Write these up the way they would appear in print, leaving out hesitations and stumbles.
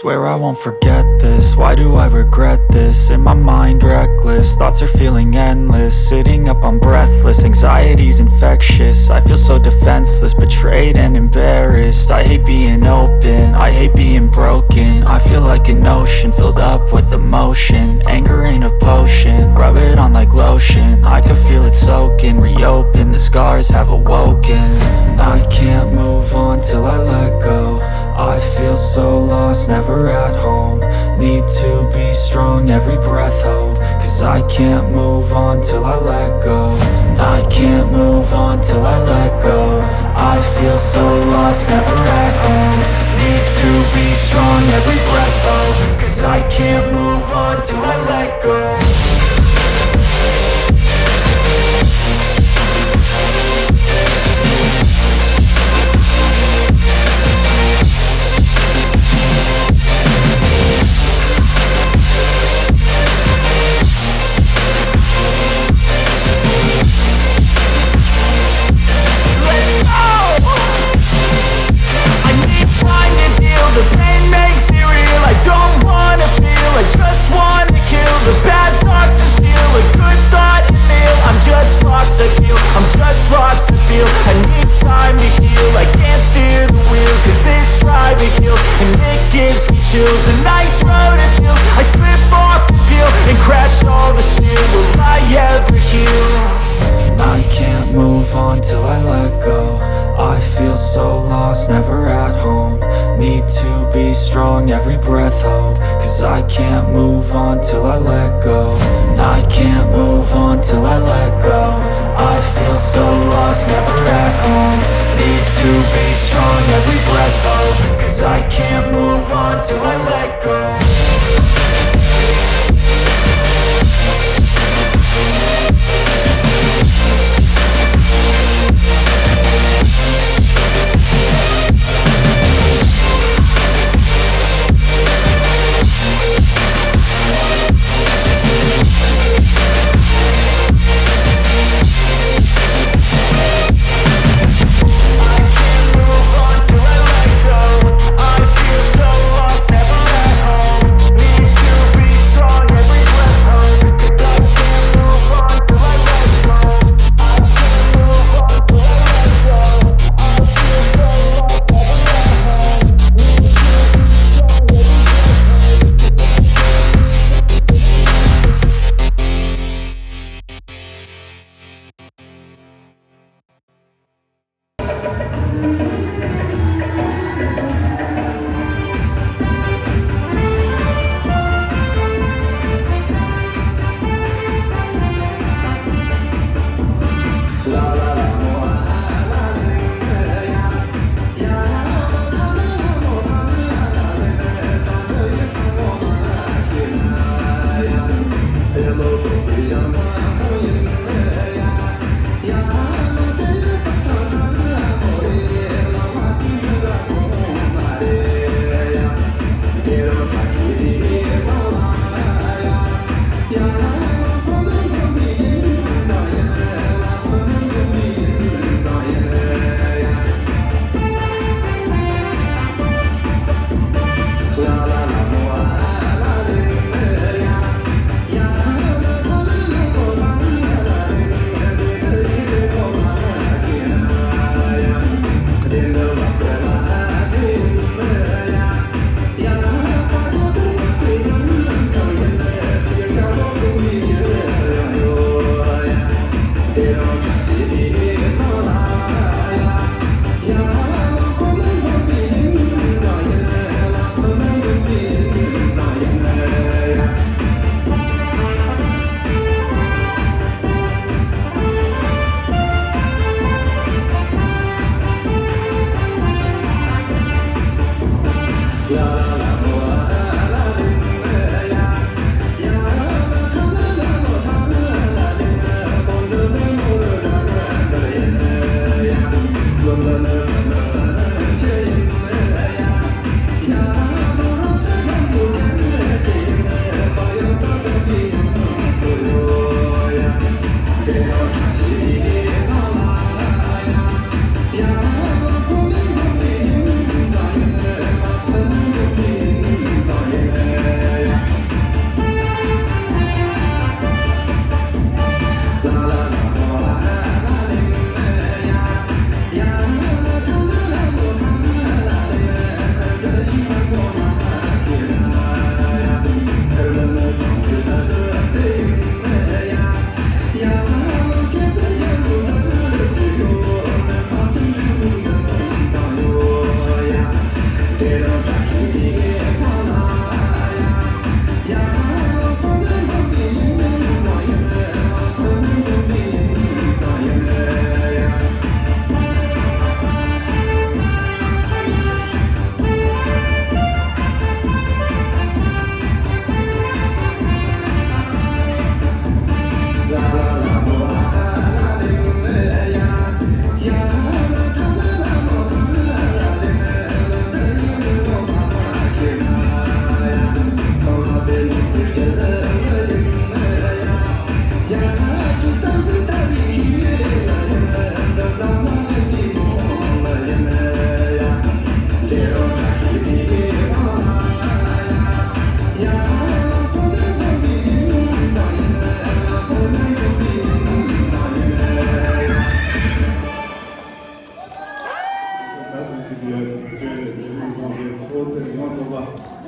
Swear I won't forget this, why do I regret this? In my mind reckless, thoughts are feeling endless. Sitting up, I'm breathless, anxiety's infectious. I feel so defenseless, betrayed and embarrassed. I hate being open, I hate being broken. I feel like an ocean, filled up with emotion. Anger ain't a potion, rub it on like lotion. I can feel it soaking, reopen, the scars have awoken. I can't move on till I let go. I feel so lost, never at home. Need to be strong, every breath hold. Cause I can't move on till I let go. I can't move on till I let go. I feel so lost, never at home. Need to be strong, every breath hold. Cause I can't move on till I let go. The pain makes it real, I don't wanna feel, I just wanna kill the bad thoughts and steal a good thought and feel. I'm just lost, I feel, I'm just lost, I feel. I need time to heal, I can't steer the wheel. Cause this drive it kills, and it gives me chills. A nice road it feels, I slip off the peel and crash all the steel. Will I ever heal? I can't move on till I let go. I feel so lost, never at home. Need to be strong, every breath hold. Cause I can't move on till I let go. I can't move on till I let go. I feel so lost, never at home. Need to be strong, every breath hold. Cause I can't move on till I let go. Strong,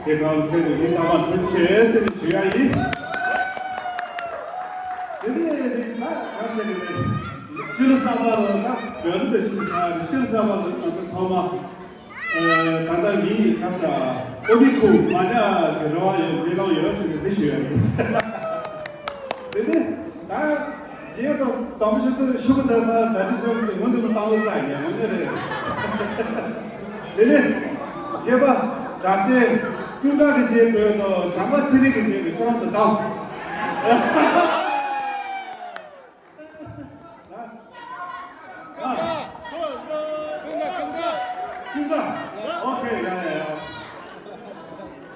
给到这个领导们之前这里学员一，那这个실사바로 별도 실사바로 처음 간단 미 가서 오비쿠 만약 그러와요 제가 열었을 때 쉬어요. 근데 나 얘도 너무 쉬고다가 다시 좀 문득 나올 거 아니야. 오늘은 근데 제가 같이 꿀가게 제도 잠바 쓰리게 제가 저한테 다 오케이, 야.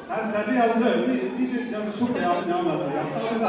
잘 하면서 이제 저서 쇼트 나오면 약속한다.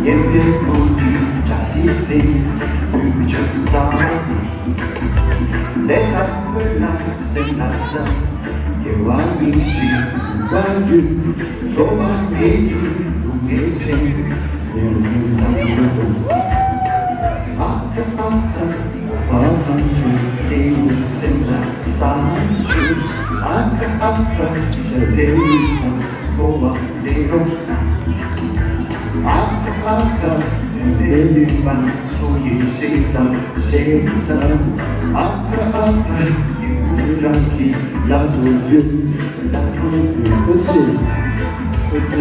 眼边不停在提醒，雨却是早已。来看未来，谁来生？夜晚已经关于昨晚夜已如夜天，人上的路。啊看啊看，我看着你路现在上去。啊看啊看，世界里我往你容纳。啊看啊看，美女般所以欣赏欣赏。啊看啊看，一无让你拉多远，拉多远。不是，不是。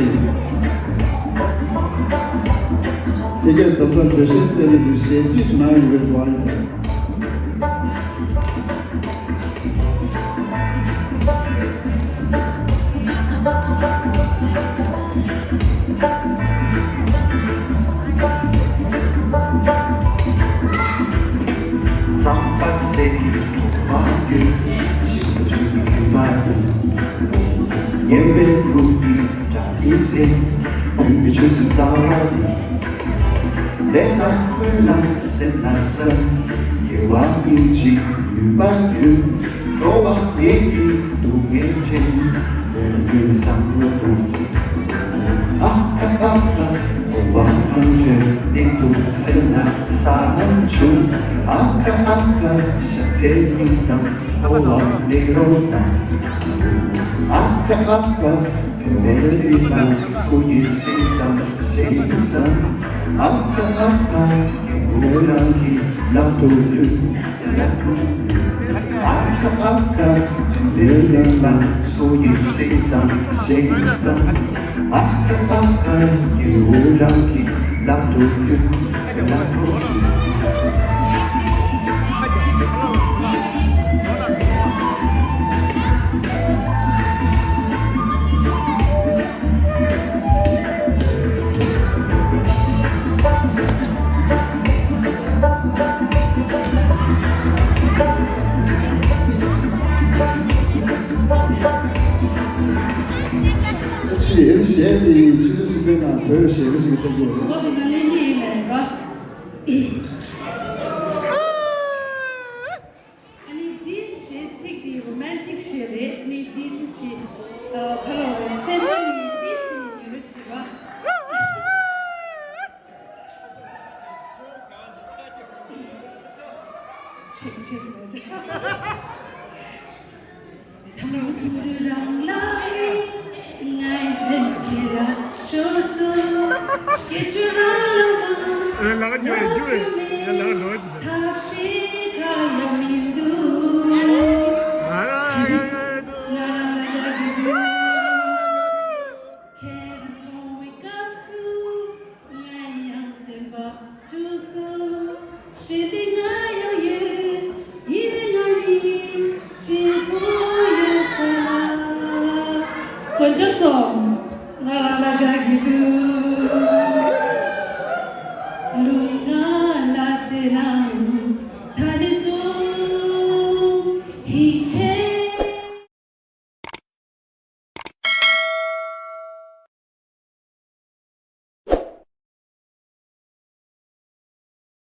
이게 점점 교실생이 무시해지 준하는 걸 좋아하는데 상반색이 조망을 심어주는 바람 예배 무비 자기생 불빛을 자라리 내가 물랑 센나선 예왕인지 유방유 좋아 얘기 동해진 늙은 상로도 아까 보완한죄 니도 센나 사랑중 아까 샤테니나 보완리로나 아까 매일이나 소위 세상 세상 아까 예우랑이 나도유 아까 매일이나 소위 세상 세상 아까 예우랑이 나도유写你其实是跟男朋友写的是个动作。我跟他练你来吧。아니 네 시책이 로맨틱 시래 네 디시 컬러 센터리 디치 이렇게 봐. 당근들랑 라이 나이스 조수 개주라마 연락은 줘야 연락은 넣어야지 합시 가야민두 Con già so, la la la la